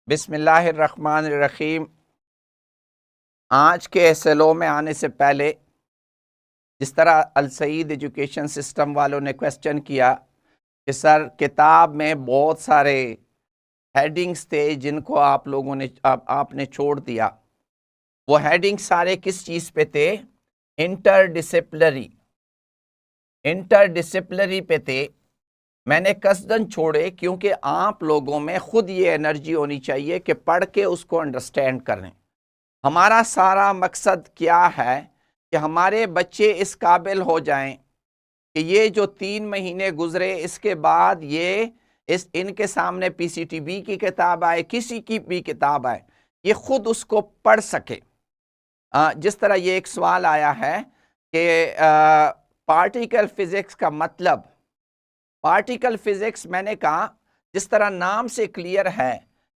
बिस्मिल्लाहिर्रहमानिर्रहीम। आज के एसएलओ में आने से पहले जिस तरह अल सईद एजुकेशन सिस्टम वालों ने क्वेश्चन किया कि सर किताब में बहुत सारे हेडिंग्स थे जिनको आप लोगों ने आपने छोड़ दिया, वो हेडिंग्स सारे किस चीज़ पे थे? इंटरडिसिप्लिनरी पे थे। मैंने कसदन छोड़े क्योंकि आप लोगों में खुद ये एनर्जी होनी चाहिए कि पढ़ के उसको अंडरस्टैंड करें। हमारा सारा मकसद क्या है कि हमारे बच्चे इस काबिल हो जाएं कि ये जो 3 महीने गुजरे इसके बाद ये इनके सामने पीसीटीबी की किताब आए, किसी की भी किताब आए, ये खुद उसको पढ़ सके। जिस तरह ये एक सवाल आया है कि पार्टिकल फिजिक्स का मतलब, पार्टिकल फिजिक्स मैंने कहा जिस तरह नाम से क्लियर है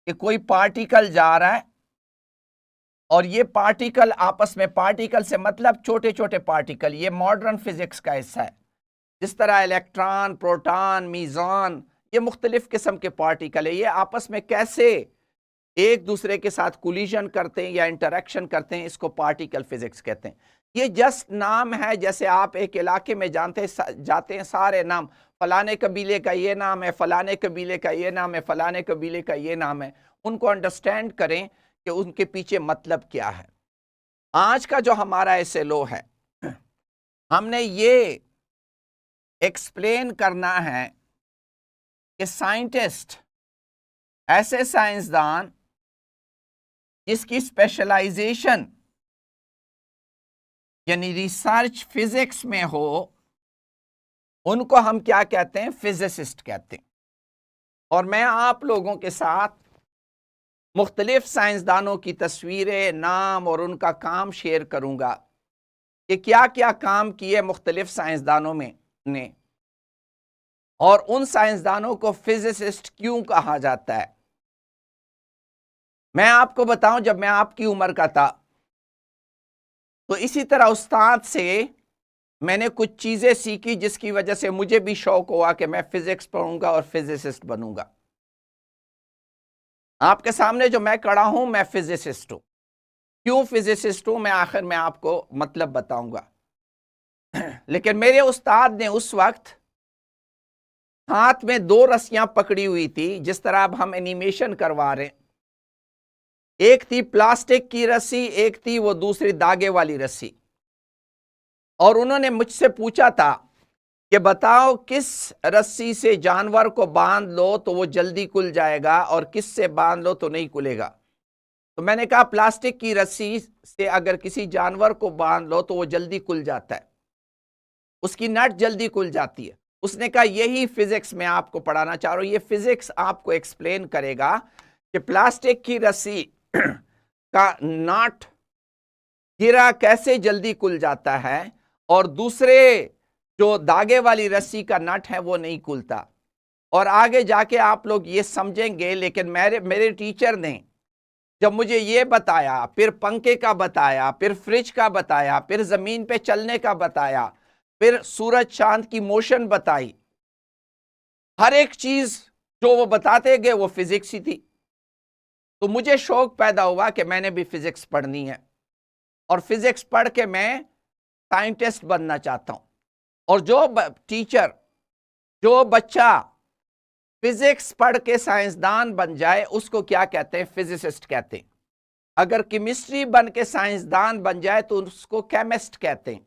कि कोई पार्टिकल जा रहा है और ये पार्टिकल आपस में, पार्टिकल से मतलब छोटे छोटे पार्टिकल, ये मॉडर्न फिजिक्स का हिस्सा है। जिस तरह इलेक्ट्रॉन, प्रोटॉन, मीज़ॉन, ये मुख्तलिफ किस्म के पार्टिकल है, ये आपस में कैसे एक दूसरे के साथ कोलिजन करते हैं या इंटरेक्शन करते हैं, इसको पार्टिकल फिजिक्स कहते हैं। ये जस्ट नाम है, जैसे आप एक इलाके में जाते हैं सारे नाम, फलाने कबीले का ये नाम है, फलाने कबीले का ये नाम है, फलाने कबीले का ये नाम है, उनको अंडरस्टैंड करें कि उनके पीछे मतलब क्या है। आज का जो हमारा एसएलओ है, हमने ये एक्सप्लेन करना है कि साइंटिस्ट, ऐसे साइंसदान जिसकी स्पेशलाइजेशन यानी रिसर्च फिजिक्स में हो, उनको हम क्या कहते हैं? फिजिसिस्ट कहते हैं। और मैं आप लोगों के साथ मुख्तलिफ साइंसदानों की तस्वीरें, नाम और उनका काम शेयर करूंगा कि क्या क्या काम किए मुख्तलिफ साइंसदानों में ने, और उन साइंसदानों को फिजिसिस्ट क्यों कहा जाता है। मैं आपको बताऊं, जब मैं आपकी उम्र का था तो इसी तरह उस्ताद से मैंने कुछ चीजें सीखी जिसकी वजह से मुझे भी शौक हुआ कि मैं फिजिक्स पढ़ूंगा और फिजिसिस्ट बनूंगा। आपके सामने जो मैं खड़ा हूं, मैं फिजिसिस्ट हूं। क्यों फिजिसिस्ट हूं मैं आखिर में आपको मतलब बताऊंगा। लेकिन मेरे उस्ताद ने उस वक्त हाथ में 2 रस्सियां पकड़ी हुई थी, जिस तरह अब हम एनिमेशन करवा रहे हैं। एक थी प्लास्टिक की रस्सी, एक थी वो दूसरी धागे वाली रस्सी। और उन्होंने मुझसे पूछा था कि बताओ किस रस्सी से जानवर को बांध लो तो वो जल्दी खुल जाएगा और किस से बांध लो तो नहीं खुलेगा। तो मैंने कहा प्लास्टिक की रस्सी से अगर किसी जानवर को बांध लो तो वो जल्दी खुल जाता है, उसकी नट जल्दी खुल जाती है। उसने कहा यही फिजिक्स में आपको पढ़ाना चाह रहा हूं, ये फिजिक्स आपको एक्सप्लेन करेगा कि प्लास्टिक की रस्सी का नट हीरा कैसे जल्दी खुल जाता है और दूसरे जो धागे वाली रस्सी का नट है वो नहीं खुलता। और आगे जाके आप लोग ये समझेंगे। लेकिन मेरे टीचर ने जब मुझे ये बताया, फिर पंखे का बताया, फिर फ्रिज का बताया, फिर जमीन पे चलने का बताया, फिर सूरज चांद की मोशन बताई, हर एक चीज जो वो बताते गए वो फिजिक्स ही थी। तो मुझे शौक पैदा हुआ कि मैंने भी फिजिक्स पढ़नी है और फिजिक्स पढ़ के मैं साइंटिस्ट बनना चाहता हूं। और जो टीचर, जो बच्चा फिजिक्स पढ़ के साइंसदान बन जाए उसको क्या कहते हैं? फिजिसिस्ट कहते हैं। अगर केमिस्ट्री बन के साइंसदान बन जाए तो उसको केमिस्ट कहते हैं,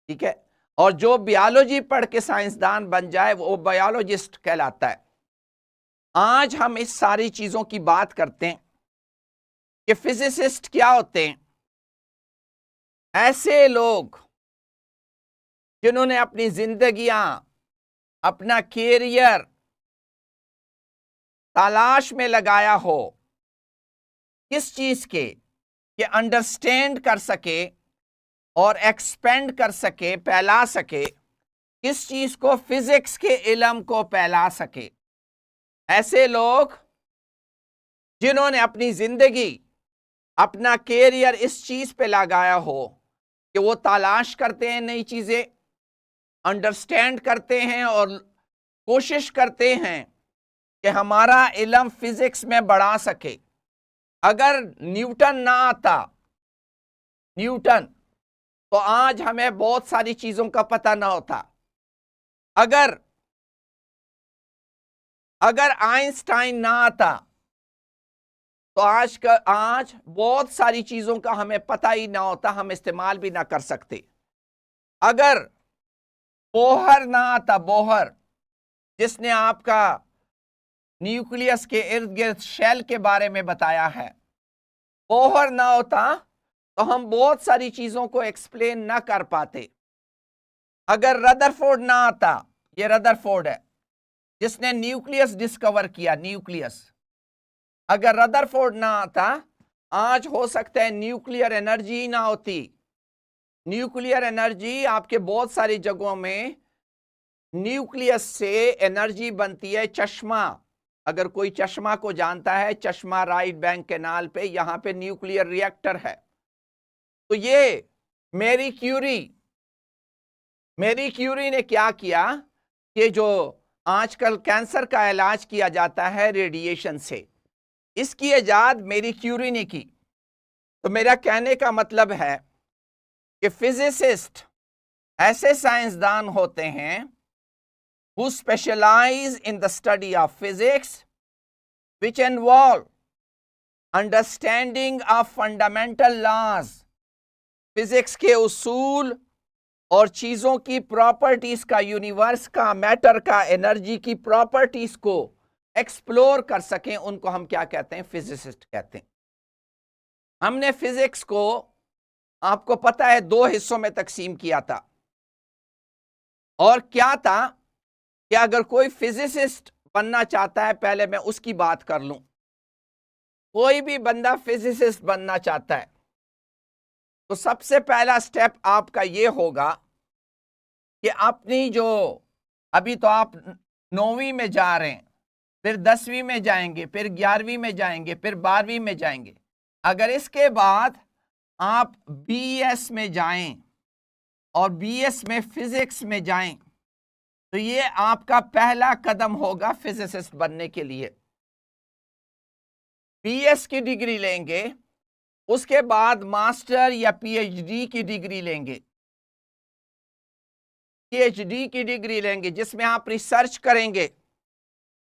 ठीक है। और जो बायोलॉजी पढ़ के साइंसदान बन जाए वो बायोलॉजिस्ट कहलाता है। आज हम इस सारी चीजों की बात करते हैं कि फिजिसिस्ट क्या होते हैं। ऐसे लोग जिन्होंने अपनी जिंदगियां, अपना कैरियर तलाश में लगाया हो किस चीज के, कि अंडरस्टैंड कर सके और एक्सपेंड कर सके, फैला सके, किस चीज को? फिजिक्स के इल्म को फैला सके। ऐसे लोग जिन्होंने अपनी जिंदगी, अपना कैरियर इस चीज पे लगाया हो कि वो तलाश करते हैं नई चीजें, अंडरस्टैंड करते हैं और कोशिश करते हैं कि हमारा इल्म फिजिक्स में बढ़ा सके। अगर न्यूटन ना आता, न्यूटन, तो आज हमें बहुत सारी चीजों का पता ना होता। अगर आइंस्टाइन ना आता तो आज बहुत सारी चीजों का हमें पता ही ना होता, हम इस्तेमाल भी ना कर सकते। अगर बोहर ना आता, बोहर जिसने आपका न्यूक्लियस के इर्द गिर्द शेल के बारे में बताया है, बोहर ना होता तो हम बहुत सारी चीजों को एक्सप्लेन ना कर पाते। अगर रदरफोर्ड ना आता, ये रदरफोर्ड है जिसने न्यूक्लियस डिस्कवर किया, न्यूक्लियस, अगर रदरफोर्ड ना आता, आज हो सकता है न्यूक्लियर एनर्जी ना होती। न्यूक्लियर एनर्जी आपके बहुत सारी जगहों में न्यूक्लियस से एनर्जी बनती है। चश्मा, अगर कोई चश्मा को जानता है, चश्मा राइट बैंक कैनाल पे, यहां पे न्यूक्लियर रिएक्टर है। तो ये मैरी क्यूरी ने क्या किया कि जो आजकल कैंसर का इलाज किया जाता है रेडिएशन से, इसकी इजाद मैरी क्यूरी ने की। तो मेरा कहने का मतलब है कि फिजिसिस्ट ऐसे साइंसदान होते हैं who specialize in the study of physics which involve understanding of fundamental laws, physics के उसूल और चीजों की प्रॉपर्टीज का, यूनिवर्स का, मैटर का, एनर्जी की प्रॉपर्टीज को एक्सप्लोर कर सकें, उनको हम क्या कहते हैं? फिजिसिस्ट कहते हैं। हमने फिजिक्स को, आपको पता है, 2 हिस्सों में तकसीम किया था। और क्या था कि अगर कोई फिजिसिस्ट बनना चाहता है, पहले मैं उसकी बात कर लूं। कोई भी बंदा फिजिसिस्ट बनना चाहता है तो सबसे पहला स्टेप आपका यह होगा कि अपनी जो, अभी तो आप 9वीं में जा रहे हैं, फिर 10वीं में जाएंगे, फिर 11वीं में जाएंगे, फिर 12वीं में जाएंगे। अगर इसके बाद आप बीएस में जाएं और बीएस में फिजिक्स में जाएं तो ये आपका पहला कदम होगा फिजिसिस्ट बनने के लिए। बीएस की डिग्री लेंगे, उसके बाद मास्टर या पीएचडी की डिग्री लेंगे। पीएचडी की डिग्री लेंगे जिसमें आप रिसर्च करेंगे,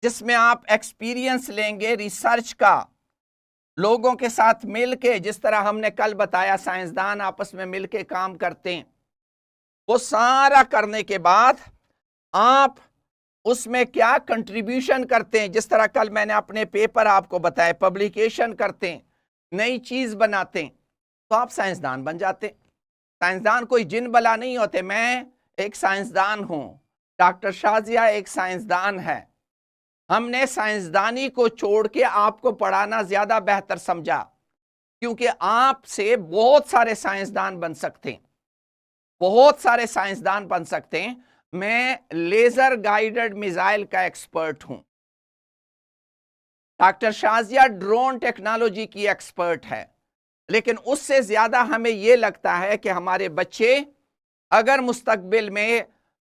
जिसमें आप एक्सपीरियंस लेंगे रिसर्च का, लोगों के साथ मिलके, जिस तरह हमने कल बताया साइंसदान आपस में मिलके काम करते हैं। वो सारा करने के बाद आप उसमें क्या कंट्रीब्यूशन करते हैं, जिस तरह कल मैंने अपने पेपर आपको बताया, पब्लिकेशन करते हैं, नई चीज बनाते हैं, तो आप साइंसदान बन जाते हैं। साइंसदान कोई जिन बला नहीं होते। मैं एक साइंसदान हूं, डॉक्टर शाजिया एक साइंसदान है। हमने साइंसदानी को छोड़ के आपको पढ़ाना ज्यादा बेहतर समझा, क्योंकि आपसे बहुत सारे साइंसदान बन सकते हैं, बहुत सारे साइंसदान बन सकते हैं। मैं लेजर गाइडेड मिसाइल का एक्सपर्ट हूं, डॉक्टर शाजिया ड्रोन टेक्नोलॉजी की एक्सपर्ट है। लेकिन उससे ज्यादा हमें यह लगता है कि हमारे बच्चे अगर मुस्तकबिल में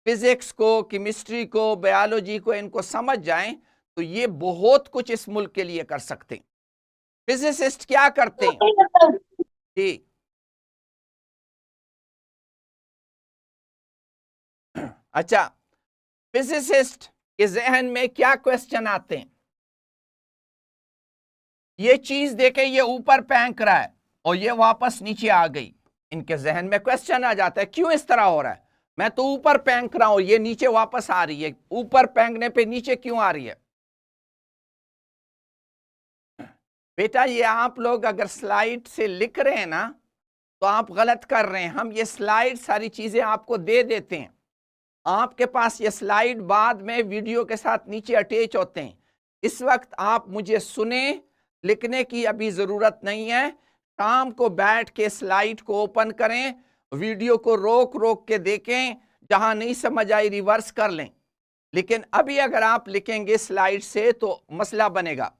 फिजिक्स को, केमिस्ट्री को, बायोलॉजी को, इनको समझ जाएं तो ये बहुत कुछ इस मुल्क के लिए कर सकते हैं। फिजिसिस्ट क्या करते हैं जी? अच्छा, फिजिसिस्ट के जहन में क्या क्वेश्चन आते हैं? ये चीज देखे, ये ऊपर फेंक रहा है और ये वापस नीचे आ गई। इनके जहन में क्वेश्चन आ जाता है, क्यों इस तरह हो रहा है? मैं तो ऊपर फेंक रहा हूं, ये नीचे वापस आ रही है, ऊपर फेंकने पे नीचे क्यों आ रही है? बेटा, ये आप लोग अगर स्लाइड से लिख रहे हैं ना तो आप गलत कर रहे हैं। हम ये स्लाइड सारी चीजें आपको दे देते हैं, आपके पास ये स्लाइड बाद में वीडियो के साथ नीचे अटैच होते हैं। इस वक्त आप मुझे सुने, लिखने की अभी जरूरत नहीं है। शाम को बैठ के स्लाइड को ओपन करें, वीडियो को रोक रोक के देखें, जहां नहीं समझ आई रिवर्स कर लें। लेकिन अभी अगर आप लिखेंगे स्लाइड से तो मसला बनेगा।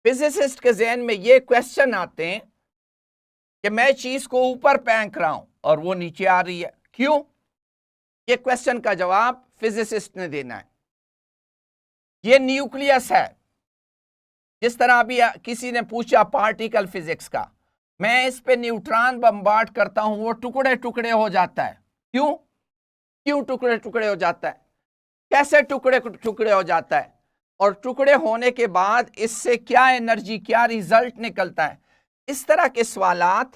फिजिसिस्ट के जहन में ये क्वेश्चन आते हैं कि मैं चीज को ऊपर फेंक रहा हूं और वो नीचे आ रही है, क्यों? ये क्वेश्चन का जवाब फिजिसिस्ट ने देना है। ये न्यूक्लियस है। जिस तरह अभी किसी ने पूछा पार्टिकल फिजिक्स का, मैं इस पे न्यूट्रॉन बम्बार्ड करता हूं, वो टुकड़े टुकड़े हो जाता है। क्यों क्यों टुकड़े टुकड़े हो जाता है? कैसे टुकड़े टुकड़े हो जाता है? और टुकड़े होने के बाद इससे क्या एनर्जी, क्या रिजल्ट निकलता है? इस तरह के सवालात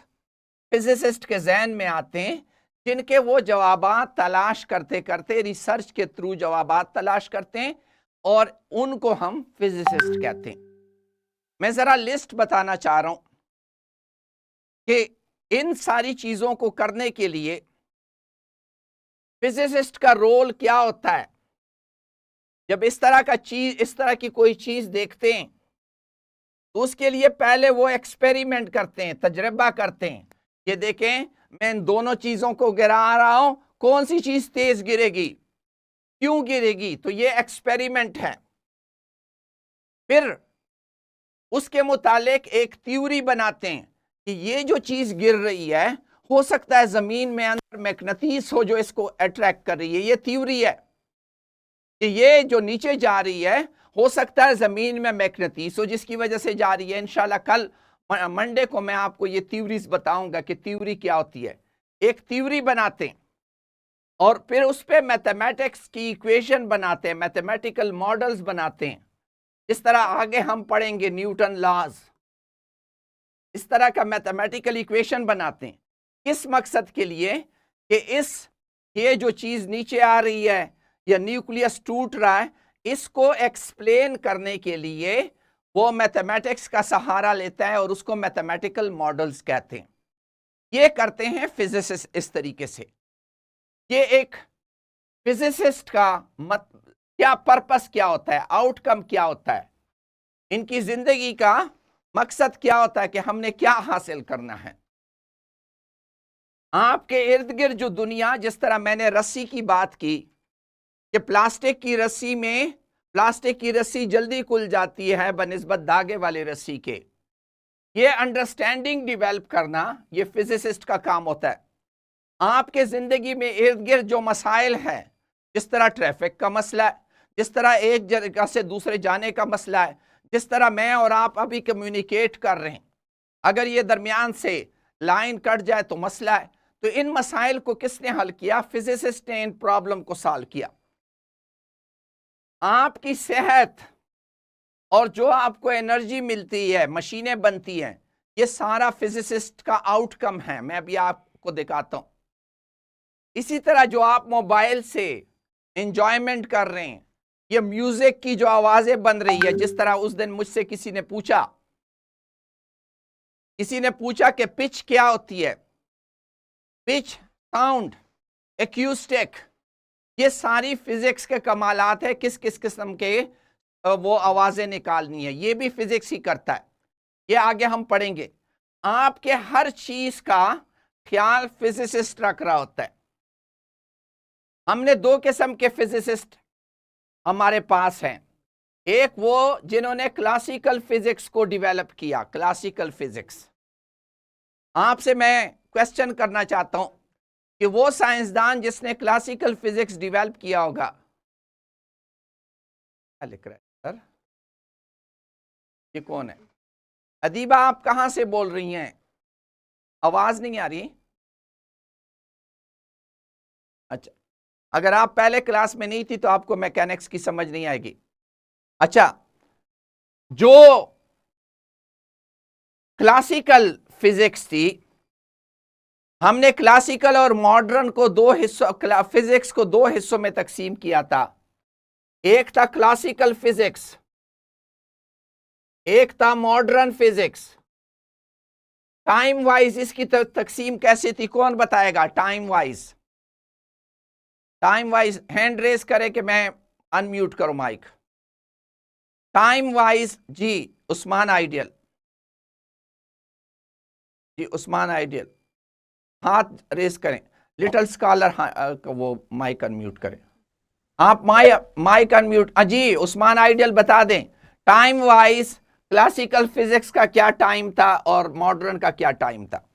फिजिसिस्ट के जहन में आते हैं, जिनके वो जवाबात तलाश करते करते रिसर्च के थ्रू जवाबात तलाश करते हैं, और उनको हम फिजिसिस्ट कहते हैं। मैं जरा लिस्ट बताना चाह रहा हूं कि इन सारी चीजों को करने के लिए फिजिसिस्ट का रोल क्या होता है। जब इस तरह की कोई चीज देखते हैं तो उसके लिए पहले वो एक्सपेरिमेंट करते हैं, तजर्बा करते हैं। ये देखें, मैं इन दोनों चीजों को गिरा रहा हूं, कौन सी चीज तेज गिरेगी, क्यों गिरेगी, तो ये एक्सपेरिमेंट है। फिर उसके मुतालिक एक थ्योरी बनाते हैं कि ये जो चीज गिर रही है, हो सकता है जमीन में अंदर मैग्नेटिस हो जो इसको अट्रैक्ट कर रही है। ये थ्योरी है कि ये जो नीचे जा रही है, हो सकता है जमीन में मैग्नेटिस हो जिसकी वजह से जा रही है। इंशाल्लाह कल मंडे को मैं आपको ये थ्योरीज बताऊंगा कि थ्योरी क्या होती है। एक थ्योरी बनाते हैं और फिर उस पर मैथमेटिक्स की इक्वेशन बनाते हैं, मैथमेटिकल मॉडल्स बनाते हैं। इस तरह आगे हम पढ़ेंगे न्यूटन लॉज, इस तरह का मैथमेटिकल इक्वेशन बनाते हैं। किस मकसद के लिए? कि ये जो चीज नीचे आ रही है या न्यूक्लियस टूट रहा है, इसको एक्सप्लेन करने के लिए वो मैथमेटिक्स का सहारा लेता है और उसको मैथमेटिकल मॉडल्स कहते हैं। ये करते हैं फिजिसिस्ट इस तरीके से। ये एक फिजिसिस्ट का क्या पर्पस क्या होता है, आउटकम क्या होता है, इनकी जिंदगी का मकसद क्या होता है कि हमने क्या हासिल करना है। आपके इर्द गिर्द जो दुनिया, जिस तरह मैंने रस्सी की बात की कि प्लास्टिक की रस्सी जल्दी खुल जाती है बनिस्बत धागे वाली रस्सी के, ये अंडरस्टैंडिंग डेवलप करना ये फिजिसिस्ट का काम होता है। आपके जिंदगी में इर्द गिर्द जो मसाइल हैं, जिस तरह ट्रैफिक का मसला है, जिस तरह एक जगह से दूसरे जाने का मसला है, जिस तरह मैं और आप अभी कम्युनिकेट कर रहे हैं, अगर ये दरमियान से लाइन कट जाए तो मसला है। तो इन मसाइल को किसने हल किया? फिजिसिस्ट ने इन प्रॉब्लम को सॉल्व किया। आपकी सेहत और जो आपको एनर्जी मिलती है, मशीनें बनती हैं, ये सारा फिजिसिस्ट का आउटकम है। मैं अभी आपको दिखाता हूं। इसी तरह जो आप मोबाइल से एंजॉयमेंट कर रहे हैं, ये म्यूजिक की जो आवाजें बन रही है, जिस तरह उस दिन मुझसे किसी ने पूछा कि पिच क्या होती है, पिच, साउंड, एक्यूस्टिक, ये सारी फिजिक्स के कमालात है। किस किस किस्म के वो आवाजें निकालनी है, ये भी फिजिक्स ही करता है। ये आगे हम पढ़ेंगे। आपके हर चीज का ख्याल फिजिसिस्ट रख रहा होता है। हमने दो किस्म के फिजिसिस्ट हमारे पास हैं। एक वो जिन्होंने क्लासिकल फिजिक्स को डेवलप किया, क्लासिकल फिजिक्स। आपसे मैं क्वेश्चन करना चाहता हूं कि वो साइंसदान जिसने क्लासिकल फिजिक्स डेवलप किया होगा, क्या लिख रहा है सर, ये कौन है? अदीबा, आप कहां से बोल रही हैं? आवाज नहीं आ रही। अच्छा, अगर आप पहले क्लास में नहीं थी तो आपको मैकेनिक्स की समझ नहीं आएगी। अच्छा, जो क्लासिकल फिजिक्स थी, हमने क्लासिकल और मॉडर्न को दो हिस्सों, फिजिक्स को दो हिस्सों में तकसीम किया था। एक था क्लासिकल फिजिक्स, एक था मॉडर्न फिजिक्स। टाइम वाइज इसकी तकसीम कैसे थी, कौन बताएगा? टाइम वाइज हैंड रेस करे कि मैं अनम्यूट करूं माइक। टाइम वाइज जी, उस्मान आइडियल जी, उस्मान आइडियल हाथ रेस करें। लिटिल स्कॉलर वो माइक अनम्यूट करें। आप माइक अनम्यूट जी, उस्मान आइडियल बता दें टाइम वाइज क्लासिकल फिजिक्स का क्या टाइम था और मॉडर्न का क्या टाइम था।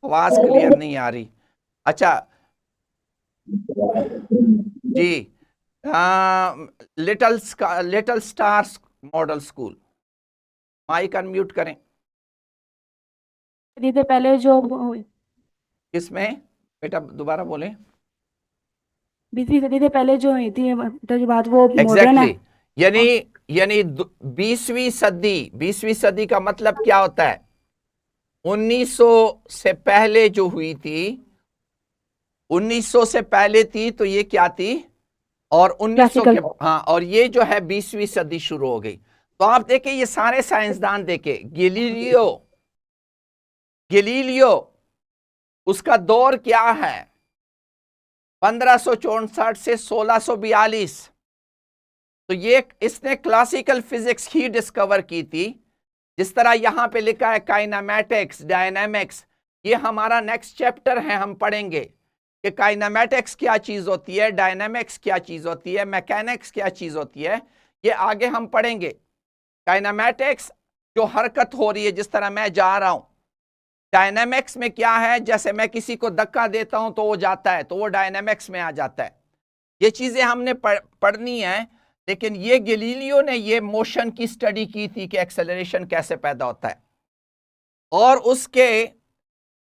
आवाज क्लियर नहीं आ रही। अच्छा जी, little stars model school, mic unmute करें। दीदी पहले जो किसमें बेटा, दोबारा बोलें। बीसवीं सदी से पहले जो हुई थी तो जो बात वो मॉडर्न है। एग्जैक्टली यानी यानी 20वीं सदी का मतलब क्या होता है? 1900 से पहले जो हुई थी, 1900 से पहले थी तो ये क्या थी, और 1900 क्लासिकल। के, हाँ, और ये जो है 20वीं सदी शुरू हो गई। तो आप देखें ये सारे साइंसदान देखे, गैलीलियो, गैलीलियो उसका दौर क्या है, 1564 से 1642। तो ये इसने क्लासिकल फिजिक्स ही डिस्कवर की थी। जिस तरह यहां पे लिखा है काइनामेटिक्स, डायनामिक्स, ये हमारा नेक्स्ट चैप्टर है, हम पढ़ेंगे कि काइनामेटिक्स क्या चीज होती है, डायनामिक्स क्या चीज होती है, मैकेनिक्स क्या चीज होती है, ये आगे हम पढ़ेंगे। काइनामेटिक्स जो हरकत हो रही है, जिस तरह मैं जा रहा हूं। डायनामिक्स में क्या है, जैसे मैं किसी को धक्का देता हूं तो वो जाता है, तो वो डायनामिक्स में आ जाता है। ये चीजें हमने पढ़नी है। लेकिन ये गैलीलियो ने ये मोशन की स्टडी की थी कि एक्सेलरेशन कैसे पैदा होता है, और उसके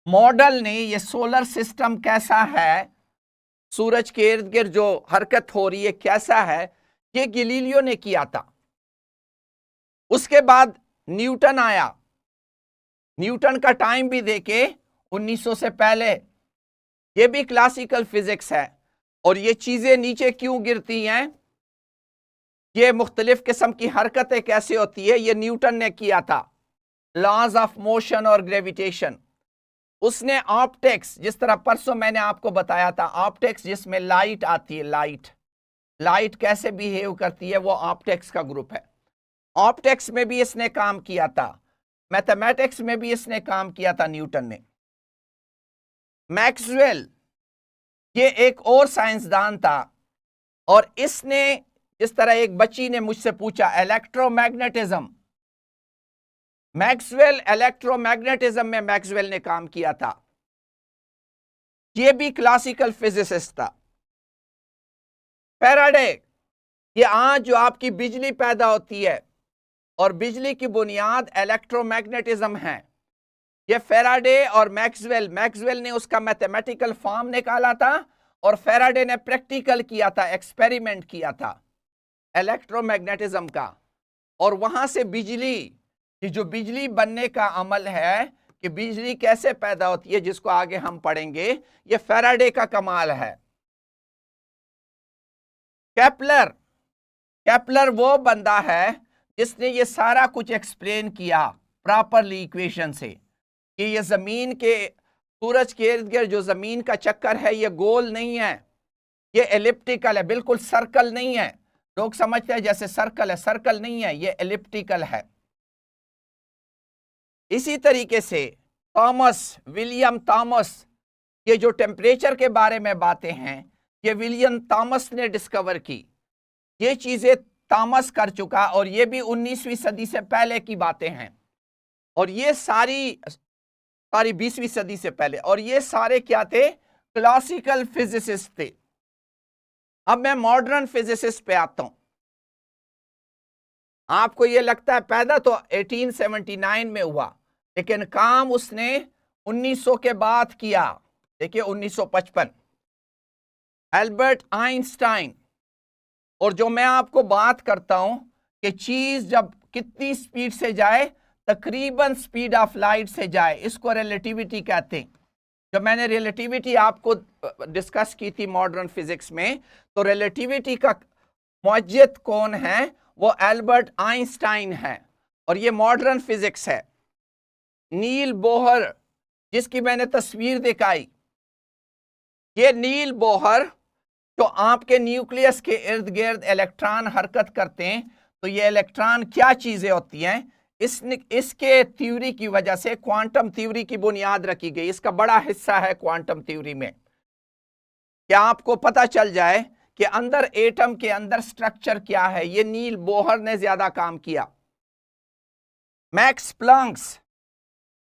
मॉडल ने ये सोलर सिस्टम कैसा है, सूरज के इर्द गिर्द जो हरकत हो रही है कैसा है, ये गैलीलियो ने किया था। उसके बाद न्यूटन आया। न्यूटन का टाइम भी देखे 1900 से पहले, ये भी क्लासिकल फिजिक्स है। और ये चीजें नीचे क्यों गिरती हैं, ये मुख्तलिफ किस्म की हरकतें कैसे होती है, ये न्यूटन ने किया था। लॉज ऑफ मोशन और ग्रेविटेशन। उसने ऑप्टिक्स, जिस तरह परसों मैंने आपको बताया था, ऑप्टिक्स जिसमें लाइट आती है, लाइट लाइट कैसे बिहेव करती है, वो ऑप्टिक्स का ग्रुप है। ऑप्टिक्स में भी इसने काम किया था, मैथमेटिक्स में भी इसने काम किया था न्यूटन ने। मैक्सवेल ये एक और साइंसदान था, और इसने, जिस तरह एक बच्ची ने मुझसे पूछा इलेक्ट्रोमैग्नेटिज्म, मैक्सवेल इलेक्ट्रोमैग्नेटिज्म में मैक्सवेल ने काम किया था। ये भी क्लासिकल फिजिसिस्ट था। फैराडे, ये आज जो आपकी बिजली पैदा होती है और बिजली की बुनियाद इलेक्ट्रोमैग्नेटिज्म है, ये फैराडे और मैक्सवेल, मैक्सवेल ने उसका मैथमेटिकल फॉर्म निकाला था और फैराडे ने प्रैक्टिकल किया था, एक्सपेरिमेंट किया था इलेक्ट्रोमैग्नेटिज्म का। और वहां से बिजली, कि जो बिजली बनने का अमल है कि बिजली कैसे पैदा होती है, जिसको आगे हम पढ़ेंगे, ये फैराडे का कमाल है। केपलर, केपलर वो बंदा है जिसने ये सारा कुछ एक्सप्लेन किया प्रॉपरली इक्वेशन से, कि ये जमीन के, सूरज के इर्द गिर्द जो जमीन का चक्कर है, ये गोल नहीं है, ये एलिप्टिकल है, बिल्कुल सर्कल नहीं है। लोग समझते हैं जैसे सर्कल है, सर्कल नहीं है, ये एलिप्टिकल है। इसी तरीके से विलियम थॉमस, ये जो टेम्परेचर के बारे में बातें हैं, ये विलियम थॉमस ने डिस्कवर की। ये चीजें थॉमस कर चुका, और ये भी 19वीं सदी से पहले की बातें हैं, और ये सारी 20वीं सदी से पहले, और ये सारे क्या थे, क्लासिकल फिजिसिस्ट थे। अब मैं मॉडर्न फिजिसिस्ट पे आता हूं। आपको ये लगता है पैदा तो 1879 में हुआ, लेकिन काम उसने 1900 के बाद किया। देखिए 1955, एल्बर्ट आइंस्टाइन। और जो मैं आपको बात करता हूं कि चीज जब कितनी स्पीड से जाए, तकरीबन स्पीड ऑफ लाइट से जाए, इसको रिलेटिविटी कहते हैं। जब मैंने रिलेटिविटी आपको डिस्कस की थी मॉडर्न फिजिक्स में, तो रिलेटिविटी का मुअज्जिद कौन है, वो एल्बर्ट आइंस्टाइन है, और ये मॉडर्न फिजिक्स है। नील बोहर, जिसकी मैंने तस्वीर दिखाई, ये नील बोहर, तो आपके न्यूक्लियस के इर्द गिर्द इलेक्ट्रॉन हरकत करते हैं, तो ये इलेक्ट्रॉन क्या चीजें होती हैं, इसके थ्योरी की वजह से क्वांटम थ्योरी की बुनियाद रखी गई। इसका बड़ा हिस्सा है क्वांटम थ्योरी में, क्या आपको पता चल जाए कि अंदर एटम के अंदर स्ट्रक्चर क्या है, ये नील बोहर ने ज्यादा काम किया। मैक्स प्लैंक्स,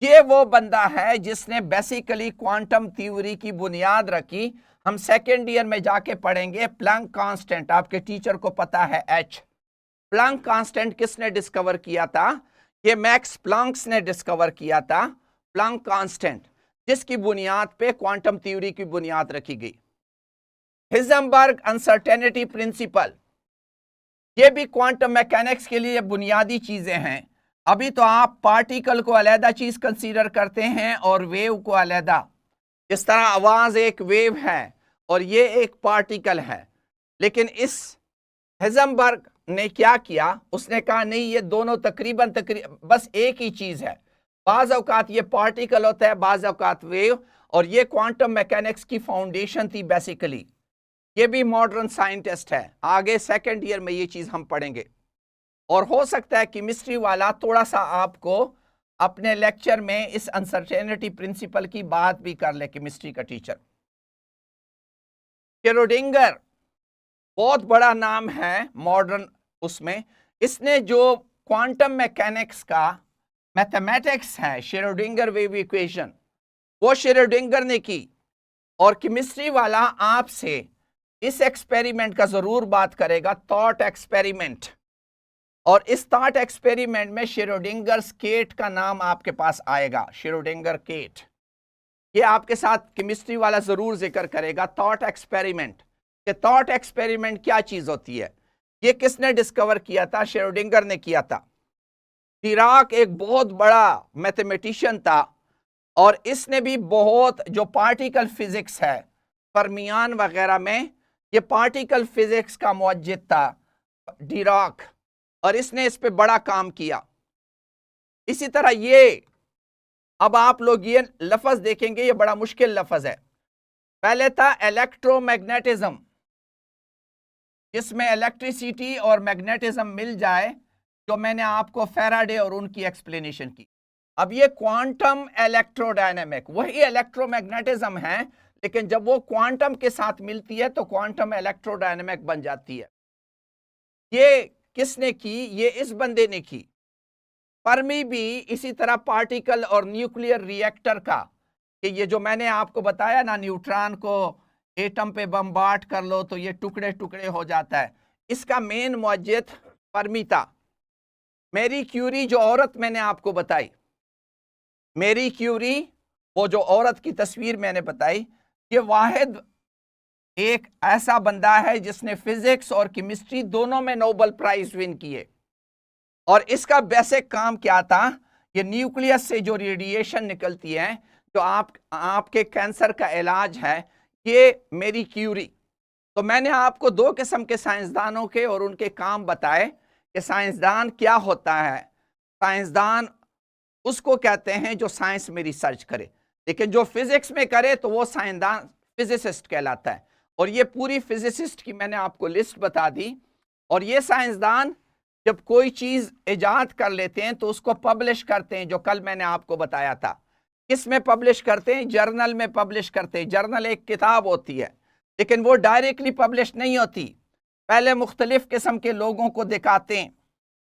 ये वो बंदा है जिसने बेसिकली क्वांटम थ्योरी की बुनियाद रखी। हम सेकेंड ईयर में जाके पढ़ेंगे प्लैंक कांस्टेंट, आपके टीचर को पता है एच। प्लैंक कांस्टेंट किसने डिस्कवर किया था? ये मैक्स प्लैंक्स ने डिस्कवर किया था प्लैंक कांस्टेंट, जिसकी बुनियाद पे क्वांटम थ्योरी की बुनियाद रखी गई। हिजनबर्ग अनसर्टेनिटी प्रिंसिपल, ये भी क्वांटम मैकेनिक्स के लिए बुनियादी चीजें हैं। अभी तो आप पार्टिकल को अलग चीज कंसीडर करते हैं और वेव को अलग। जिस तरह आवाज एक वेव है और ये एक पार्टिकल है, लेकिन इस हिजनबर्ग ने क्या किया, उसने कहा नहीं, ये दोनों तकरीबन बस एक ही चीज है। बाज औकात ये पार्टिकल होता है, बाज औकात वेव, और ये क्वांटम मैकेनिक्स की फाउंडेशन थी बेसिकली। ये भी मॉडर्न साइंटिस्ट है। आगे सेकेंड ईयर में ये चीज हम पढ़ेंगे। और हो सकता है केमिस्ट्री वाला थोड़ा सा आपको अपने लेक्चर में इस अनसर्टेनिटी प्रिंसिपल की बात भी कर ले, केमिस्ट्री का टीचर। शेरोडिंगर बहुत बड़ा नाम है मॉडर्न उसमें। इसने जो क्वांटम मैकेनिक्स का मैथमेटिक्स है, शेरोडिंगर वेव इक्वेशन, वो शेरोडिंगर ने की। और केमिस्ट्री वाला आपसे इस एक्सपेरिमेंट का जरूर बात करेगा, थॉट एक्सपेरिमेंट। और इस थॉट एक्सपेरिमेंट में शेरोडिंगर केट का नाम आपके पास आएगा, शेरोडिंगर केट। ये आपके साथ केमिस्ट्री वाला जरूर जिक्र करेगा थॉट एक्सपेरिमेंट, कि थॉट एक्सपेरिमेंट क्या चीज होती है। ये किसने डिस्कवर किया था? शेरोडिंगर ने किया था। डिराक एक बहुत बड़ा मैथमेटिशियन था, और इसने भी बहुत, जो पार्टिकल फिजिक्स है फर्मियान वगैरह में, ये पार्टिकल फिजिक्स का मुअज्जिद था डिराक, और इसने इस पे बड़ा काम किया। इसी तरह ये, अब आप लोग ये लफ्ज देखेंगे, ये बड़ा मुश्किल लफ्ज है। पहले था इलेक्ट्रोमैग्नेटिज्म, जिसमें इलेक्ट्रिसिटी और मैग्नेटिज्म मिल जाए, जो मैंने आपको फैराडे और उनकी एक्सप्लेनेशन की। अब ये क्वांटम इलेक्ट्रोडायनेमिक, वही इलेक्ट्रोमैग्नेटिज्म है, लेकिन जब वो क्वांटम के साथ मिलती है तो क्वांटम इलेक्ट्रोडायनेमिक बन जाती है। ये किसने की? ये इस बंदे ने की। फर्मी भी इसी तरह पार्टिकल और न्यूक्लियर रिएक्टर का, कि ये जो मैंने आपको बताया ना, न्यूट्रॉन को एटम पे बम्बार्ड कर लो तो ये टुकड़े टुकड़े हो जाता है, इसका मेन मुअज्जिद फर्मी था। मैरी क्यूरी, जो औरत मैंने आपको बताई, मैरी क्यूरी, वो जो औरत की तस्वीर मैंने बताई, ये वाहिद एक ऐसा बंदा है जिसने फिजिक्स और केमिस्ट्री दोनों में नोबेल प्राइज विन किए। और इसका बेसिक काम क्या था? ये न्यूक्लियस से जो रेडिएशन निकलती है, जो आपके कैंसर का इलाज है, ये मैरी क्यूरी। तो मैंने आपको दो किस्म के साइंसदानों के और उनके काम बताए कि साइंसदान क्या होता है। साइंसदान उसको कहते हैं जो साइंस में रिसर्च करे, लेकिन जो फिजिक्स में करे तो वो साइंसदान फिजिसिस्ट कहलाता है। और ये पूरी फिजिसिस्ट की मैंने आपको लिस्ट बता दी। और ये साइंसदान जब कोई चीज इजाद कर लेते हैं तो उसको पब्लिश करते हैं, जो कल मैंने आपको बताया था। किस में पब्लिश करते हैं? जर्नल में पब्लिश करते हैं। जर्नल एक किताब होती है, लेकिन वो डायरेक्टली पब्लिश नहीं होती। पहले मुख्तलिफ किस्म के लोगों को दिखाते हैं,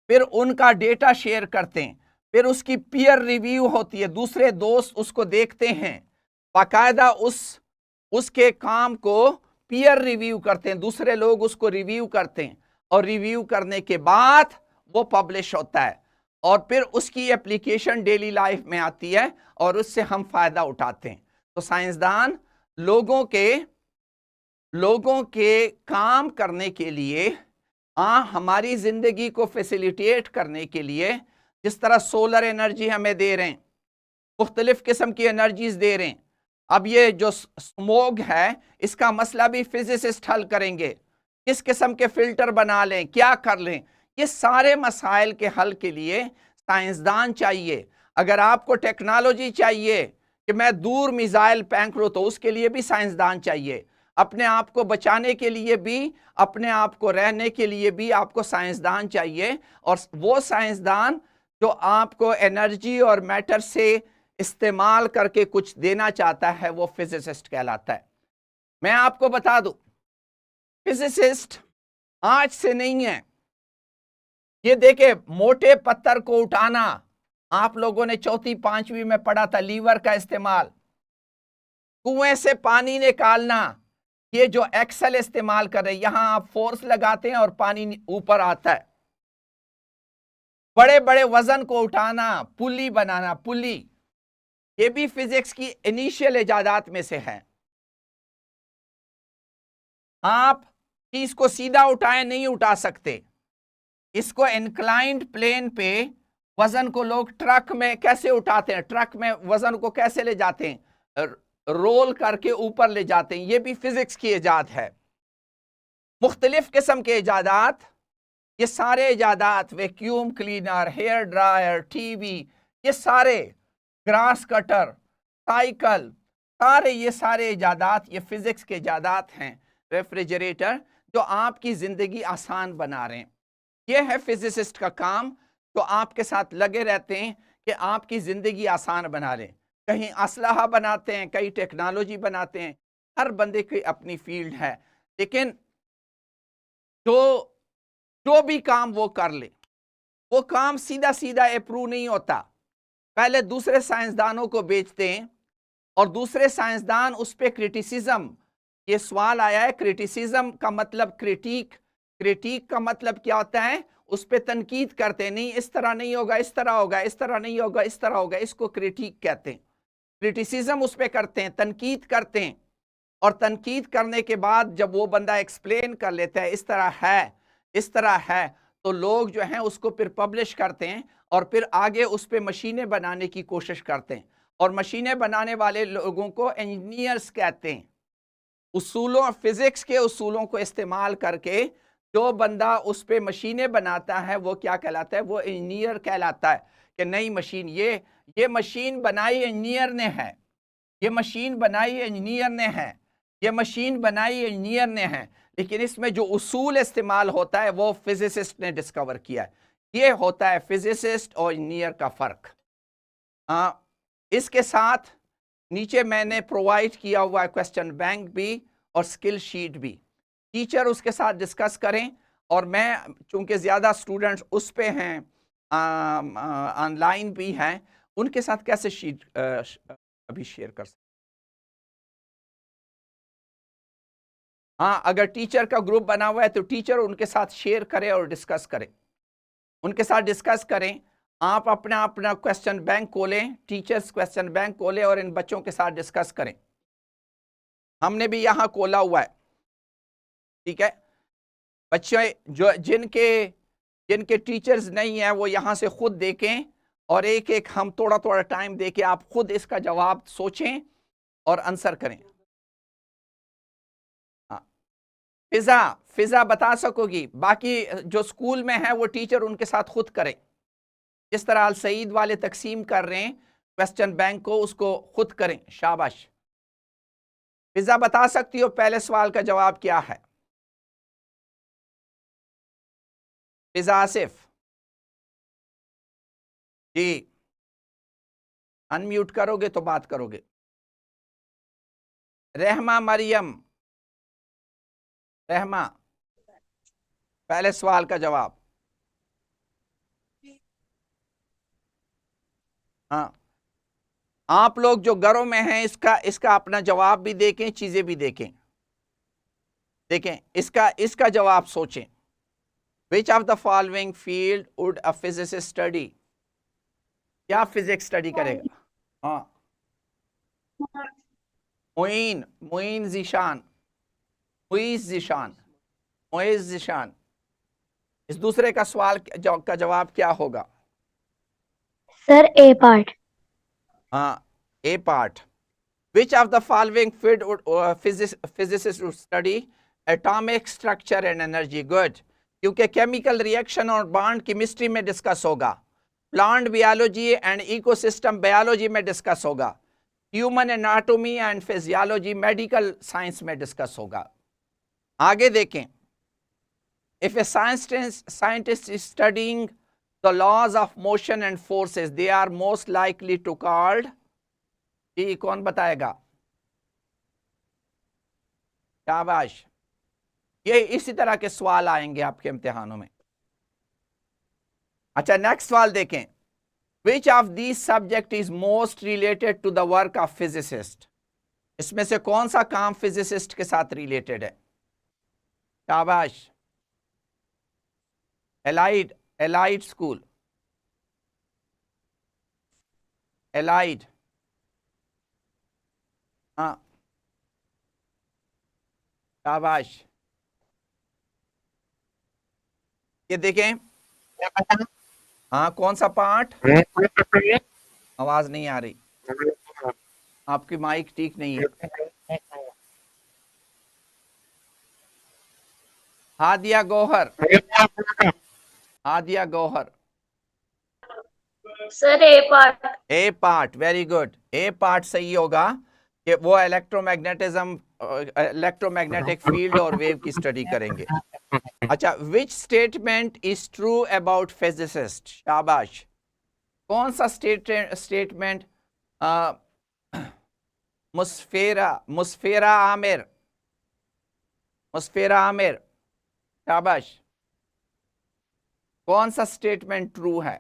फिर उनका डेटा शेयर करते हैं, फिर उसकी पीयर रिव्यू होती है, दूसरे दोस्त उसको देखते हैं, बाकायदा उसके काम को पीयर रिव्यू करते हैं, दूसरे लोग उसको रिव्यू करते हैं, और रिव्यू करने के बाद वो पब्लिश होता है। और फिर उसकी एप्लीकेशन डेली लाइफ में आती है और उससे हम फायदा उठाते हैं। तो साइंसदान लोगों के काम करने के लिए, हमारी जिंदगी को फैसिलिटेट करने के लिए, जिस तरह सोलर एनर्जी हमें दे रहे हैं, मुख्तलिफ किस्म की एनर्जीज दे रहे हैं। अब ये जो स्मोग है, इसका मसला भी फिजिसिस्ट हल करेंगे। किस किस्म के फिल्टर बना लें, क्या कर लें, ये सारे मसाइल के हल के लिए साइंसदान चाहिए। अगर आपको टेक्नोलॉजी चाहिए कि मैं दूर मिसाइल फेंक लूं, तो उसके लिए भी साइंसदान चाहिए। अपने आप को बचाने के लिए भी, अपने आप को रहने के लिए भी आपको साइंसदान चाहिए। और वो साइंसदान जो आपको एनर्जी और मैटर से इस्तेमाल करके कुछ देना चाहता है, वो फिजिसिस्ट कहलाता है। मैं आपको बता दूं, फिजिसिस्ट आज से नहीं है। ये देखे, मोटे पत्थर को उठाना आप लोगों ने चौथी पांचवी में पढ़ा था लीवर का इस्तेमाल, कुएं से पानी निकालना, ये जो एक्सेल इस्तेमाल कर रहे हैं, यहां आप फोर्स लगाते हैं और पानी ऊपर आता है। बड़े बड़े वजन को उठाना, पुली बनाना, पुली, ये भी फिजिक्स की इनिशियल इजादात में से है। आप चीज को सीधा उठाए नहीं उठा सकते, इसको इंक्लाइंड प्लेन पे वजन को लोग ट्रक में कैसे उठाते हैं, ट्रक में वजन को कैसे ले जाते हैं, रोल करके ऊपर ले जाते हैं, ये भी फिजिक्स की इजाद है। मुख्तलिफ किस्म के इजादात, ये सारे इजादात, vacuum cleaner, hair dryer, TV, ये सारे, ग्रास कटर, साइकिल, सारे ये सारे इजादात ये फिजिक्स के इजादात हैं। रेफ्रिजरेटर जो आपकी जिंदगी आसान बना रहे हैं, ये है फिजिसिस्ट का काम, तो आपके साथ लगे रहते हैं कि आपकी जिंदगी आसान बना रहे। कहीं असलहा बनाते हैं, कहीं टेक्नोलॉजी बनाते हैं, हर बंदे की अपनी फील्ड है। लेकिन जो भी काम वो कर ले, वो काम सीधा सीधा अप्रूव नहीं होता। पहले दूसरे साइंसदानों को बेचते हैं और दूसरे साइंसदान उस पर क्रिटिसिज्म, ये सवाल आया है, क्रिटिसिज्म का मतलब क्रिटिक, क्रिटिक का मतलब क्या होता है, उस पर तनकीद करते हैं, नहीं इस तरह नहीं होगा, इस तरह होगा, इस तरह नहीं होगा, इस तरह होगा, इसको क्रिटिक कहते हैं। क्रिटिसिज्म उस पर करते हैं, तनकीद करते हैं, और तनकीद करने के बाद जब वो बंदा एक्सप्लेन कर लेता है इस तरह है, इस तरह है, तो लोग जो हैं उसको फिर पब्लिश करते हैं और फिर आगे उस पर मशीनें बनाने की कोशिश करते हैं, और मशीनें बनाने वाले लोगों को इंजीनियर्स कहते हैं। उसूलों, फिजिक्स के उसूलों को इस्तेमाल करके जो बंदा उस पर मशीनें बनाता है वो क्या कहलाता है, वो इंजीनियर कहलाता है। कि नई मशीन, ये मशीन बनाई इंजीनियर ने है, ये मशीन बनाई इंजीनियर ने है, ये मशीन बनाई इंजीनियर ने है, लेकिन इसमें जो उसूल इस्तेमाल होता है वो फिजिसिस्ट ने डिस्कवर किया है। ये होता है फिजिसिस्ट और इंजीनियर का फर्क। इसके साथ नीचे मैंने प्रोवाइड किया हुआ है क्वेश्चन बैंक भी और स्किल शीट भी, टीचर उसके साथ डिस्कस करें, और मैं चूंकि ज़्यादा स्टूडेंट्स उस पे हैं, ऑनलाइन भी हैं, उनके साथ कैसे शीट अभी शेयर कर सकते। हाँ, अगर टीचर का ग्रुप बना हुआ है तो टीचर उनके साथ शेयर करें और डिस्कस करें, उनके साथ डिस्कस करें। आप अपना अपना क्वेश्चन बैंक खोलें, टीचर्स क्वेश्चन बैंक खोलें और इन बच्चों के साथ डिस्कस करें। हमने भी यहाँ खोला हुआ है, ठीक है। बच्चे जो जिनके टीचर्स नहीं है वो यहाँ से खुद देखें, और एक एक हम थोड़ा थोड़ा टाइम देके आप खुद इसका जवाब सोचें और आंसर करें। फिजा बता सकोगी, बाकी जो स्कूल में है वो टीचर उनके साथ खुद करें, जिस तरह अल सईद वाले तकसीम कर रहे हैं क्वेश्चन बैंक को, उसको खुद करें। शाबाश, फिजा बता सकती हो पहले सवाल का जवाब क्या है? फिजा आसिफ जी, अनम्यूट करोगे तो बात करोगे। रहमा मरियम, रहमा पहले सवाल का जवाब। हाँ, आप लोग जो घरों में हैं इसका अपना जवाब भी देखें, चीजें भी देखें, इसका जवाब सोचें। Which of the following field would a physicist study? क्या फिजिक्स स्टडी करेगा? हाँ, मुइन जीशान, मुइज जीशान, इस दूसरे का सवाल का जवाब क्या होगा? Sir A part. हाँ, ए part. Which of the following field would physicists would study? Atomic structure and energy. Good, क्योंकि केमिकल रिएक्शन और बॉन्ड केमिस्ट्री में डिस्कस होगा, plant biology and ecosystem biology में डिस्कस होगा, human anatomy and physiology medical science में discuss होगा। आगे देखें, if a scientist is studying the laws of motion and forces, they are most likely to called, ये कौन बताएगा? शाबाश, ये इसी तरह के सवाल आएंगे आपके इम्तिहानों में। अच्छा, नेक्स्ट सवाल देखें, Which of these subject is most related to the work of physicist? इसमें से कौन सा काम फिजिसिस्ट के साथ रिलेटेड है? शाबाश। एलाइड स्कूल, एलाइड, हाँ शाबाश। ये देखें, हाँ कौन सा पार्ट? आवाज नहीं आ रही, आपकी माइक ठीक नहीं है। Hadia Gauhar, Hadia Gauhar. Sir A part. A part, very good. A part सही होगा कि वो इलेक्ट्रोमैग्नेटिज्म, इलेक्ट्रोमैग्नेटिक फील्ड और वेव की स्टडी करेंगे। अच्छा, which statement is true about physicist? शाबाश। कौन सा स्टेटमेंट? मुस्फेरा आमिर, मुस्फेरा आमिर, शाबाश। कौन सा स्टेटमेंट ट्रू है?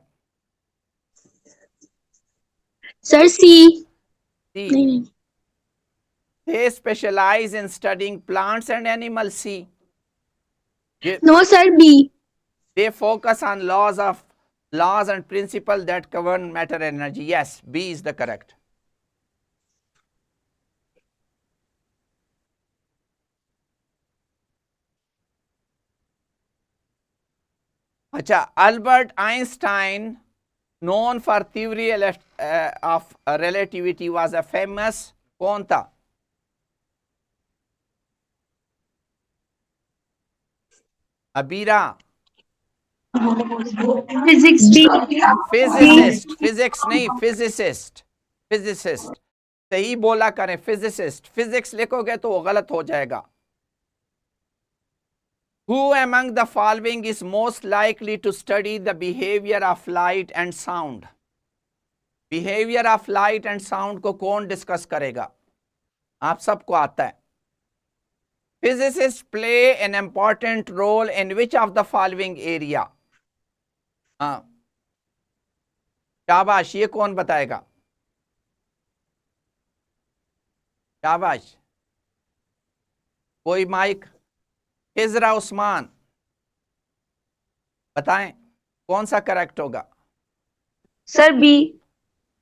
Sir C. C. They specialize in studying plants and animals. See, no sir B. they focus on laws and principles that govern matter and energy. Yes, B is the correct. अच्छा, Albert Einstein, known for theory of relativity, was a famous, कौन था? Abira, physics B. Physicist, physics नहीं, physicist, physicist सही बोला करें, physicist. Physics लिखोगे तो वो गलत हो जाएगा। Who among the following is most likely to study the behavior of light and sound? Behavior of light and sound को कौन डिस्कस करेगा? आप सबको आता है। Physicists play an important role in which of the following area? हाँ शाबाश, ये कौन बताएगा? शाबाश, कोई माइक? हिजरा उस्मान, बताएं कौन सा करेक्ट होगा? Sir B.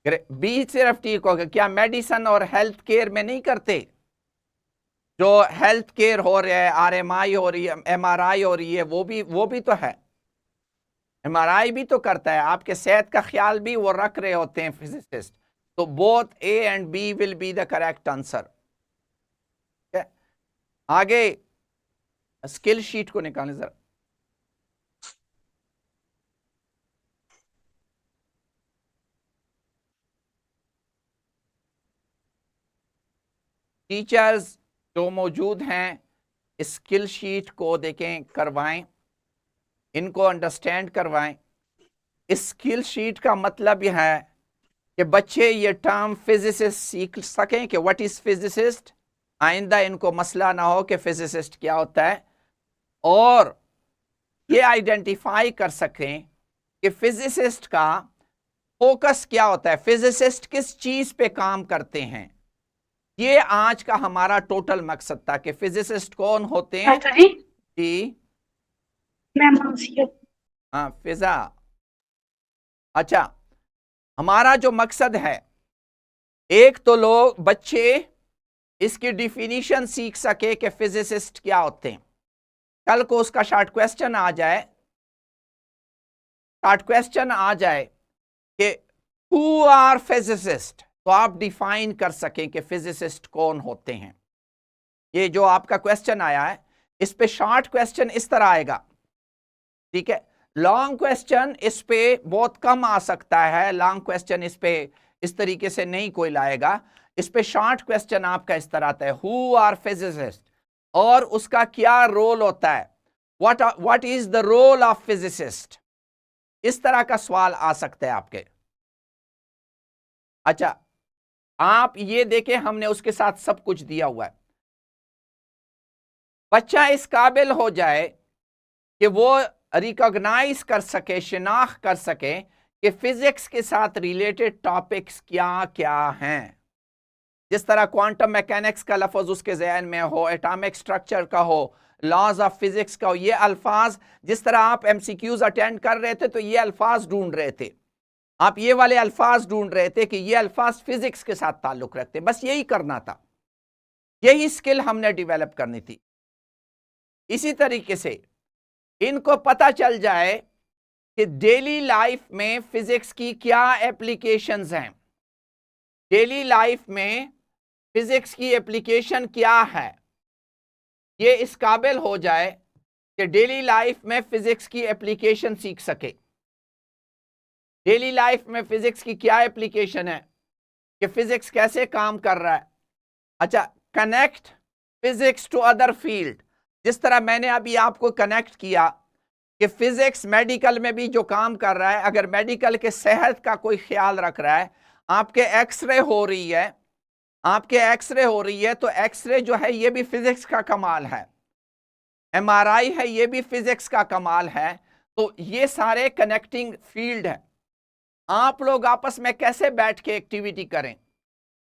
बी सिर्फ ठीक होगा। क्या मेडिसिन और हेल्थ केयर में नहीं करते? जो हेल्थ केयर हो रहा है, आरएमआई हो रही है, एमआरआई हो रही है, वो भी तो है। एमआरआई भी तो करता है, आपके सेहत का ख्याल भी वो रख रहे होते हैं फिजिसिस्ट। तो both A and B will be the correct answer. आगे स्किल शीट को निकालें जरा। टीचर्स जो मौजूद हैं, स्किल शीट को देखें, करवाएं, इनको अंडरस्टैंड करवाएं। स्किल शीट का मतलब यह है कि बच्चे ये टर्म फिजिसिस्ट सीख सकें कि व्हाट इज फिजिसिस्ट। आइंदा इनको मसला ना हो कि फिजिसिस्ट क्या होता है, और ये आइडेंटिफाई कर सकें कि फिजिसिस्ट का फोकस क्या होता है, फिजिसिस्ट किस चीज पे काम करते हैं। ये आज का हमारा टोटल मकसद था कि फिजिसिस्ट कौन होते हैं। जी हाँ फिजा। अच्छा, हमारा जो मकसद है, एक तो लोग बच्चे इसकी डिफिनीशन सीख सके कि फिजिसिस्ट क्या होते हैं। कल को उसका शॉर्ट क्वेश्चन आ जाए कि हु आर फिजिसिस्ट, तो आप डिफाइन कर सकें कि फिजिसिस्ट कौन होते हैं। ये जो आपका क्वेश्चन आया है, इस पे शॉर्ट क्वेश्चन इस तरह आएगा, ठीक है। लॉन्ग क्वेश्चन इस पे बहुत कम आ सकता है, लॉन्ग क्वेश्चन इस पे इस तरीके से नहीं कोई लाएगा। इस पे शॉर्ट क्वेश्चन आपका इस तरह आता है, हु आर फिजिसिस्ट, और उसका क्या रोल होता है, what is the role of physicist. इस तरह का सवाल आ सकता है आपके। अच्छा, आप ये देखें, हमने उसके साथ सब कुछ दिया हुआ है। बच्चा इस काबिल हो जाए कि वो रिकॉग्नाइज कर सके, शिनाख्त कर सके कि फिजिक्स के साथ रिलेटेड टॉपिक्स क्या क्या हैं। जिस तरह क्वांटम मैकेनिक्स का लफ्ज उसके ज़हन में हो, एटॉमिक स्ट्रक्चर का हो, लॉज ऑफ फिजिक्स का हो, ये अल्फाज जिस तरह आप एमसीक्यूज अटेंड कर रहे थे तो ये अल्फाज ढूंढ रहे थे, आप ये वाले अल्फाज ढूंढ रहे थे कि ये अल्फाज फिजिक्स के साथ ताल्लुक रखते, बस यही करना था, यही स्किल हमने डेवलप करनी थी। इसी तरीके से इनको पता चल जाए कि डेली लाइफ में फिजिक्स की क्या एप्लीकेशंस हैं, डेली लाइफ में फिजिक्स की एप्लीकेशन क्या है, ये इस काबिल हो जाए कि डेली लाइफ में फिजिक्स की एप्लीकेशन सीख सके। डेली लाइफ में फिजिक्स की क्या एप्लीकेशन है कि फिजिक्स कैसे काम कर रहा है। अच्छा, connect physics to other field, जिस तरह मैंने अभी आपको कनेक्ट किया कि फिजिक्स मेडिकल में भी जो काम कर रहा है, अगर मेडिकल के सेहत का कोई ख्याल रख रहा है, आपके एक्सरे हो रही है, आपके एक्सरे हो रही है तो एक्सरे जो है ये भी फिजिक्स का कमाल है, एमआरआई है ये भी फिजिक्स का कमाल है। तो ये सारे कनेक्टिंग फील्ड है। आप लोग आपस में कैसे बैठ के एक्टिविटी करें,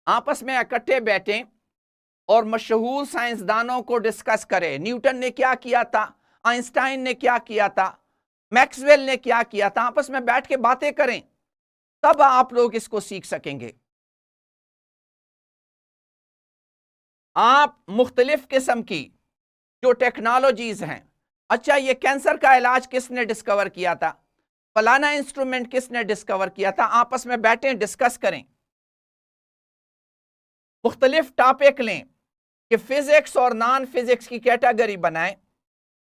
आपस में इकट्ठे बैठें और मशहूर साइंसदानों को डिस्कस करें। न्यूटन ने क्या किया था, आइंस्टाइन ने क्या किया था, मैक्सवेल ने क्या किया था, आपस में बैठ के बातें करें, तब आप लोग इसको सीख सकेंगे। आप मुख्तलिफ किस्म की जो टेक्नोलॉजीज हैं, अच्छा ये कैंसर का इलाज किसने डिस्कवर किया था, फलाना इंस्ट्रूमेंट किसने डिस्कवर किया था, आपस में बैठें डिस्कस करें, मुख्तलिफ टॉपिक लें कि फिजिक्स और नॉन फिजिक्स की कैटेगरी बनाएं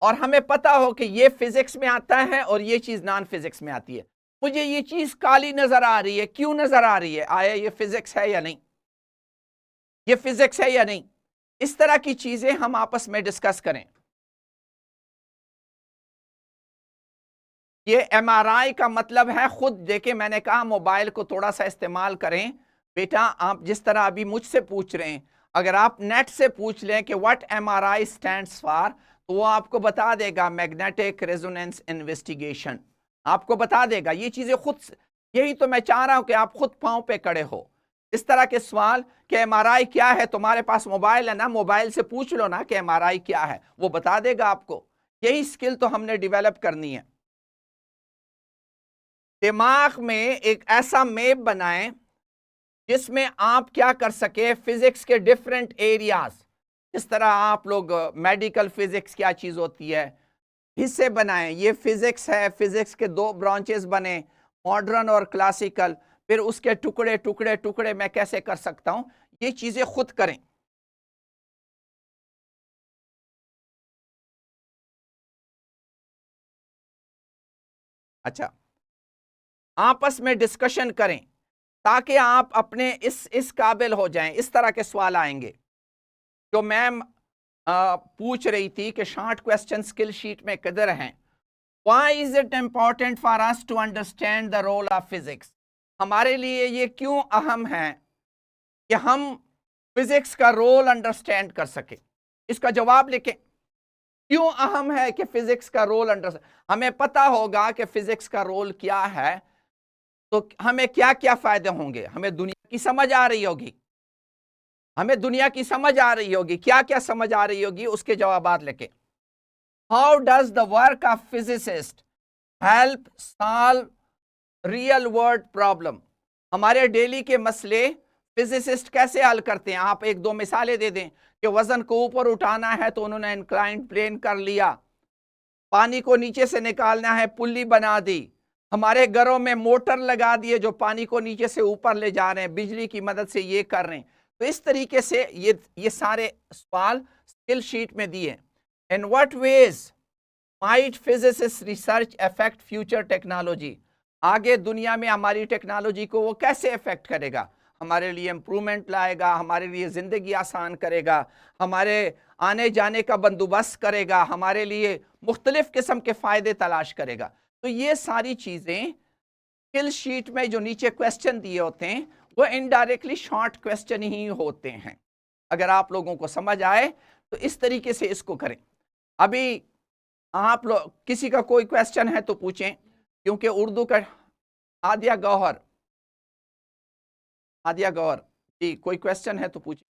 और हमें पता हो कि ये फिजिक्स में आता है और ये चीज नॉन फिजिक्स में आती है। मुझे ये चीज काली नजर आ रही है, क्यों नजर आ रही है, आया ये फिजिक्स है या नहीं, ये फिजिक्स है या नहीं, इस तरह की चीजें हम आपस में डिस्कस करें। ये एमआरआई का मतलब है खुद देखें, मैंने कहा मोबाइल को थोड़ा सा इस्तेमाल करें बेटा। आप जिस तरह अभी मुझसे पूछ रहे हैं, अगर आप नेट से पूछ लें कि व्हाट एमआरआई स्टैंड्स फॉर, तो वो आपको बता देगा मैग्नेटिक रेजोनेंस इन्वेस्टिगेशन, आपको बता देगा ये चीजें खुद। यही तो मैं चाह रहा हूं कि आप खुद पांव पे खड़े हो। इस तरह के सवाल कि एमआरआई क्या है, तुम्हारे पास मोबाइल है ना, मोबाइल से पूछ लो ना कि एमआरआई क्या है, वो बता देगा आपको। यही स्किल तो हमने डेवलप करनी है। दिमाग में एक ऐसा मैप बनाएं जिसमें आप क्या कर सके, फिजिक्स के डिफरेंट एरियाज, जिस तरह आप लोग मेडिकल फिजिक्स क्या चीज होती है, हिस्से बनाएं। ये फिजिक्स है, फिजिक्स के दो ब्रांचेस बने, मॉडर्न और क्लासिकल, फिर उसके टुकड़े टुकड़े टुकड़े मैं कैसे कर सकता हूं, ये चीजें खुद करें। अच्छा, आपस में डिस्कशन करें ताकि आप अपने इस काबिल हो जाएं। इस तरह के सवाल आएंगे जो मैम पूछ रही थी कि शॉर्ट क्वेश्चन स्किल शीट में किधर हैं। Why is it important for us to understand the role of physics? हमारे लिए ये क्यों अहम है कि हम फिजिक्स का रोल अंडरस्टैंड कर सके। इसका जवाब लिखें, क्यों अहम है कि फिजिक्स का रोल अंडरस्टैंड। हमें पता होगा कि फिजिक्स का रोल क्या है तो हमें क्या क्या फायदे होंगे, हमें दुनिया की समझ आ रही होगी, हमें दुनिया की समझ आ रही होगी, क्या क्या समझ आ रही होगी, उसके जवाबात लिखें। How does the work of physicist help solve real world problem. हमारे डेली के मसले फिजिसिस्ट कैसे हल करते हैं। आप एक दो मिसालें दे दें कि वजन को ऊपर उठाना है तो उन्होंने इंक्लाइंड प्लेन कर लिया, पानी को नीचे से निकालना है पुल्ली बना दी, हमारे घरों में मोटर लगा दिए जो पानी को नीचे से ऊपर ले जा रहे हैं, बिजली की मदद से ये कर रहे हैं। तो इस तरीके से ये सारे सवाल स्किल शीट में दिए। In what ways might physicist research affect future technology. आगे दुनिया में हमारी टेक्नोलॉजी को वो कैसे अफेक्ट करेगा, हमारे लिए इम्प्रूवमेंट लाएगा, हमारे लिए ज़िंदगी आसान करेगा, हमारे आने जाने का बंदोबस्त करेगा, हमारे लिए मुख्तलिफ किस्म के फ़ायदे तलाश करेगा। तो ये सारी चीज़ें स्किल शीट में जो नीचे क्वेश्चन दिए होते हैं वो इनडायरेक्टली शॉर्ट क्वेश्चन ही होते हैं। अगर आप लोगों को समझ आए तो इस तरीके से इसको करें। अभी आप लोग किसी का कोई क्वेश्चन है तो पूछें, क्योंकि उर्दू का आदिया गौहर, आदिया गौहर जी, कोई क्वेश्चन है तो पूछिए।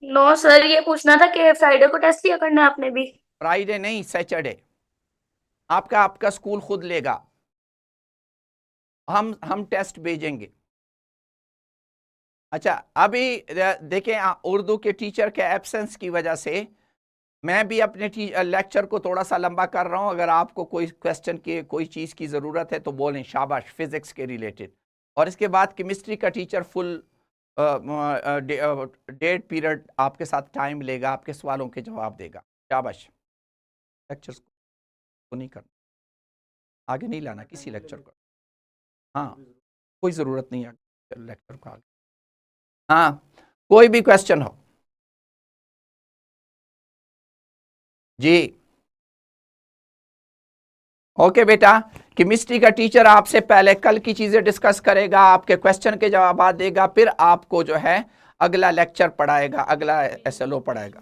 नो सर, ये पूछना था कि फ्राइडे को टेस्ट दिया करना है आपने भी। फ्राइडे नहीं, सैटरडे आपका स्कूल खुद लेगा, हम टेस्ट भेजेंगे। अच्छा, अभी देखें, उर्दू के टीचर के एब्सेंस की वजह से मैं भी अपने लेक्चर को थोड़ा सा लंबा कर रहा हूं। अगर आपको कोई क्वेश्चन की, कोई चीज़ की ज़रूरत है तो बोलें, शाबाश, फिजिक्स के रिलेटेड। और इसके बाद केमिस्ट्री का टीचर फुल डेढ़ पीरियड आपके साथ टाइम लेगा, आपके सवालों के जवाब देगा। शाबाश, लेक्चर को नहीं करना, आगे नहीं लाना किसी लेक्चर को। हाँ, कोई ज़रूरत नहीं है लेक्चर को आगे। हाँ, कोई भी क्वेश्चन हो जी। ओके बेटा, केमिस्ट्री का टीचर आपसे पहले कल की चीजें डिस्कस करेगा, आपके क्वेश्चन के जवाब देगा, फिर आपको जो है अगला लेक्चर पढ़ाएगा, अगला SLO पढ़ाएगा।